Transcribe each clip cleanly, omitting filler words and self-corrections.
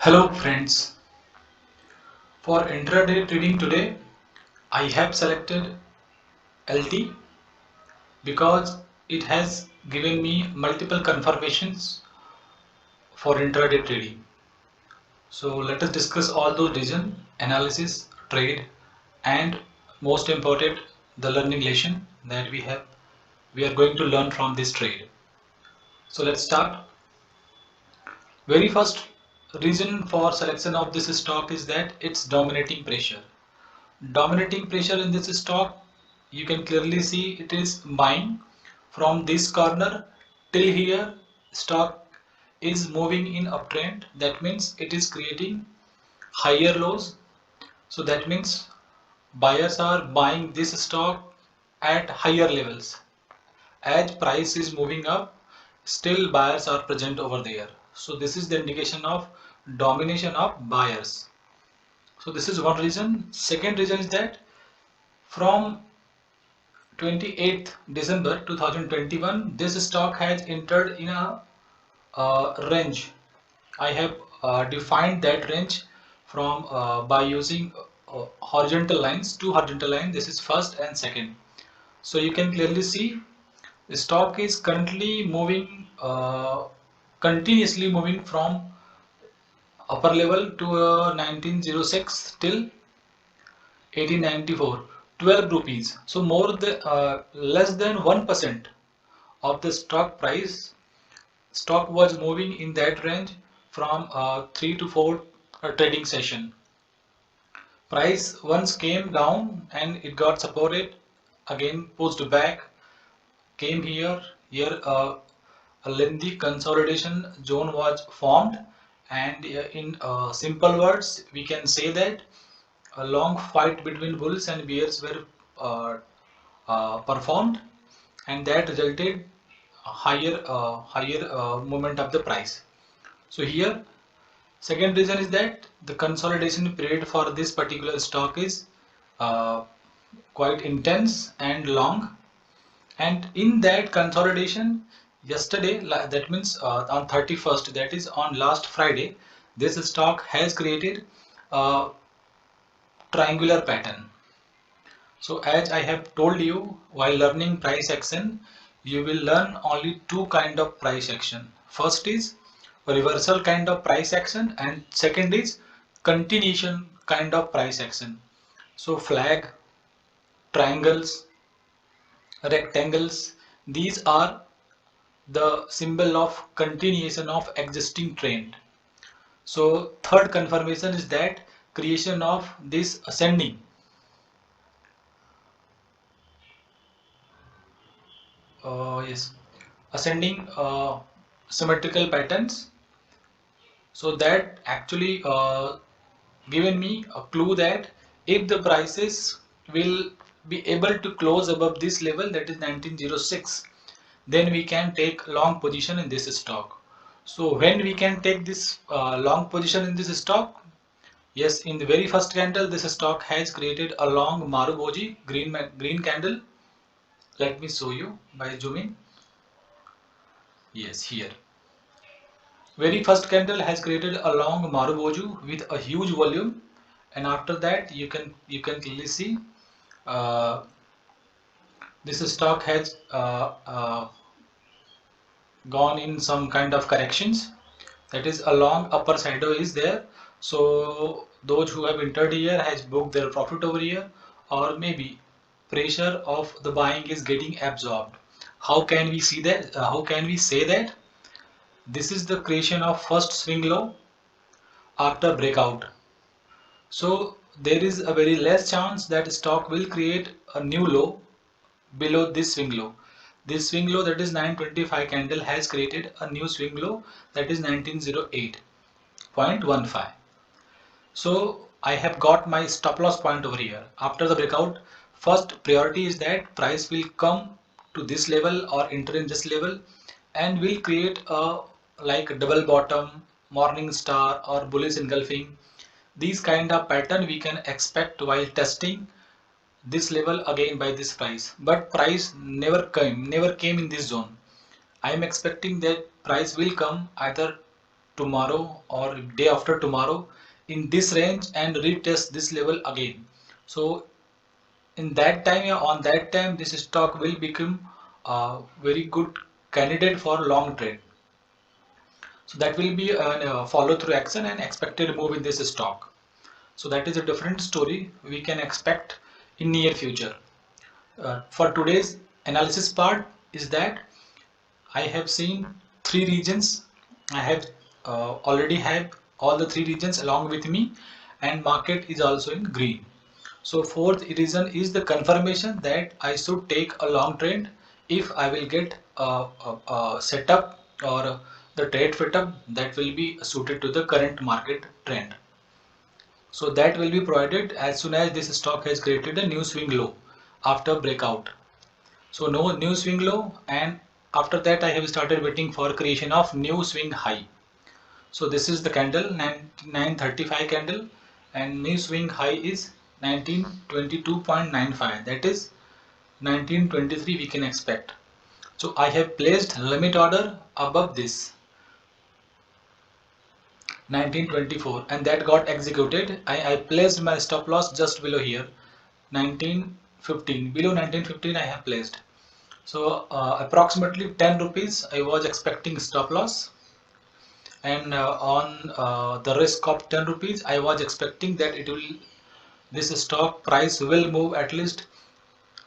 Hello friends, for intraday trading today I have selected LT because it has given me multiple confirmations for intraday trading. So let us discuss all those reasons, analysis, trade and most important the learning lesson that we are going to learn from this trade. So let's start. Very first reason for selection of this stock is that it's dominating pressure. Dominating pressure in this stock, you can clearly see it is buying from this corner till here. Stock is moving in uptrend, that means it is creating higher lows. So that means buyers are buying this stock at higher levels. As price is moving up, still buyers are present over there. So this is the indication of domination of buyers. So this is one reason. Second reason is that from 28th December 2021, this stock has entered in a range. I have defined that range from by using horizontal lines, two horizontal lines. This is first and second. So you can clearly see the stock is currently moving, continuously moving from upper level to 1906 till 1894, 12 rupees. So more than less than 1% of the stock was moving in that range from 3 to 4 trading session. Price once came down and it got supported, again pushed back, came here a lengthy consolidation zone was formed, and in simple words we can say that a long fight between bulls and bears were uh, performed, and that resulted higher movement of the price. So here second reason is that the consolidation period for this particular stock is uh, quite intense and long, and in that consolidation yesterday, that means on 31st, that is on last Friday, this stock has created a triangular pattern. So as I have told you, while learning price action, you will learn only two kind of price action. First is reversal kind of price action, and second is continuation kind of price action. So flag, triangles, rectangles, these are the symbol of continuation of existing trend. So third confirmation is that creation of this yes, ascending symmetrical patterns. So that actually given me a clue that if the prices will be able to close above this level, that is 1906, then we can take long position in this stock. So when we can take this long position in this stock? Yes, in the very first candle, this stock has created a long Maruboji green candle. Let me show you by zooming. Yes, here. Very first candle has created a long Maruboju with a huge volume, and after that you can clearly see uh, this stock has gone in some kind of corrections. That is a long upper shadow is there. So those who have entered here has booked their profit over here, or maybe pressure of the buying is getting absorbed. How can we see that? How can we say that? This is the creation of first swing low after breakout. So there is a very less chance that stock will create a new low below this swing low. This swing low, that is 925 candle, has created a new swing low, that is 1908.15. So I have got my stop loss point over here. After the breakout, first priority is that price will come to this level or enter in this level and will create a like a double bottom, morning star or bullish engulfing. These kind of pattern we can expect while testing this level again by this price. But price never came in this zone. I am expecting that price will come either tomorrow or day after tomorrow in this range and retest this level again. So in that time, yeah, on that time, this stock will become a very good candidate for long trade. So that will be a follow through action and expected move in this stock. So that is a different story we can expect in near future. For today's analysis part is that I have seen three regions. I have already have all the three regions along with me, and market is also in green. So fourth reason is the confirmation that I should take a long trend if I will get a setup or the trade setup that will be suited to the current market trend. So that will be provided as soon as this stock has created a new swing low after breakout. So no new swing low, and after that I have started waiting for creation of new swing high. So this is the candle 935 candle, and new swing high is 1922.95, that is 1923 we can expect. So I have placed limit order above this 1924 and that got executed. I placed my stop loss just below here 1915, below 1915 I have placed. So approximately 10 rupees I was expecting stop loss, and on the risk of 10 rupees I was expecting that it will, this stock price will move at least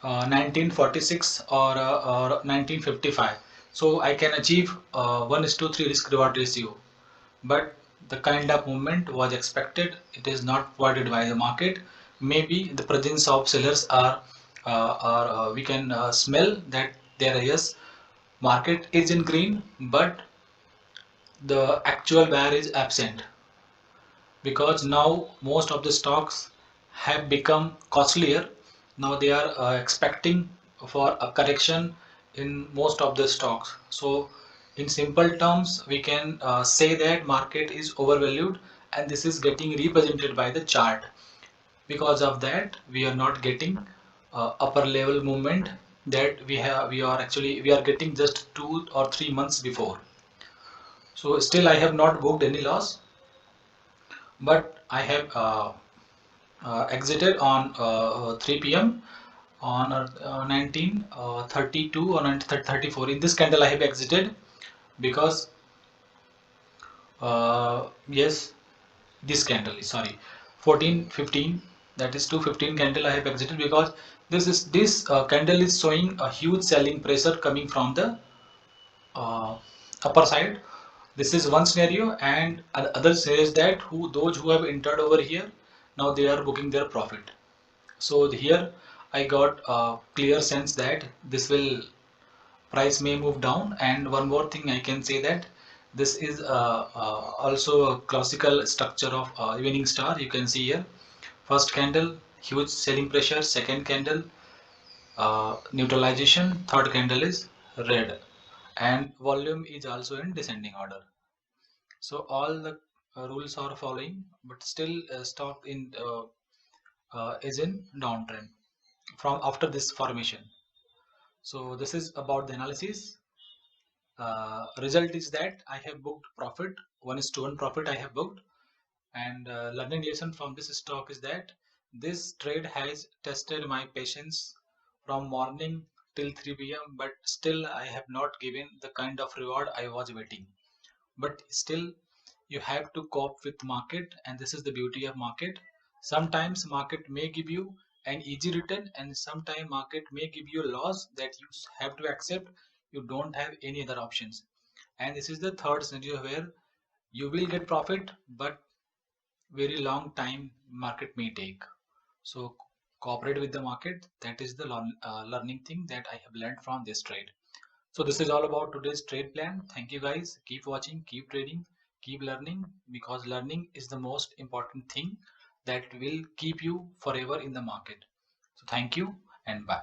1946 or 1955, so I can achieve 1:3 risk reward ratio. But the kind of movement was expected, it is not provided by the market. Maybe the presence of sellers are we can smell that there is market is in green, but the actual buyer is absent, because now most of the stocks have become costlier. Now they are expecting for a correction in most of the stocks. So in simple terms we can say that market is overvalued, and this is getting represented by the chart. Because of that we are not getting upper level movement that we are getting just 2 or 3 months before. So still I have not booked any loss, but I have exited on 3 p.m. on 1932 or 1934. In this candle I have exited because yes, this candle is, sorry, 1415, that is 215 candle I have exited, because this candle is showing a huge selling pressure coming from the uh, upper side. This is one scenario, and other scenario is that those who have entered over here, now they are booking their profit. So here I got a clear sense that this will, price may move down. And one more thing I can say that this is also a classical structure of evening star. You can see here, first candle huge selling pressure, second candle neutralization, third candle is red, and volume is also in descending order. So all the rules are following, but still stock in is in downtrend from after this formation. So this is about the analysis. Result is that I have booked profit, 1:1 profit I have booked. And learning lesson from this stock is that this trade has tested my patience from morning till 3 p.m., but still I have not given the kind of reward I was waiting. But still you have to cope with market, and this is the beauty of market. Sometimes market may give you an easy return, and sometimes market may give you a loss that you have to accept. You don't have any other options. And this is the third scenario where you will get profit, but very long time market may take. So cooperate with the market. That is the learning thing that I have learned from this trade. So this is all about today's trade plan. Thank you guys. Keep watching, keep trading, keep learning, because learning is the most important thing that will keep you forever in the market. So thank you and bye.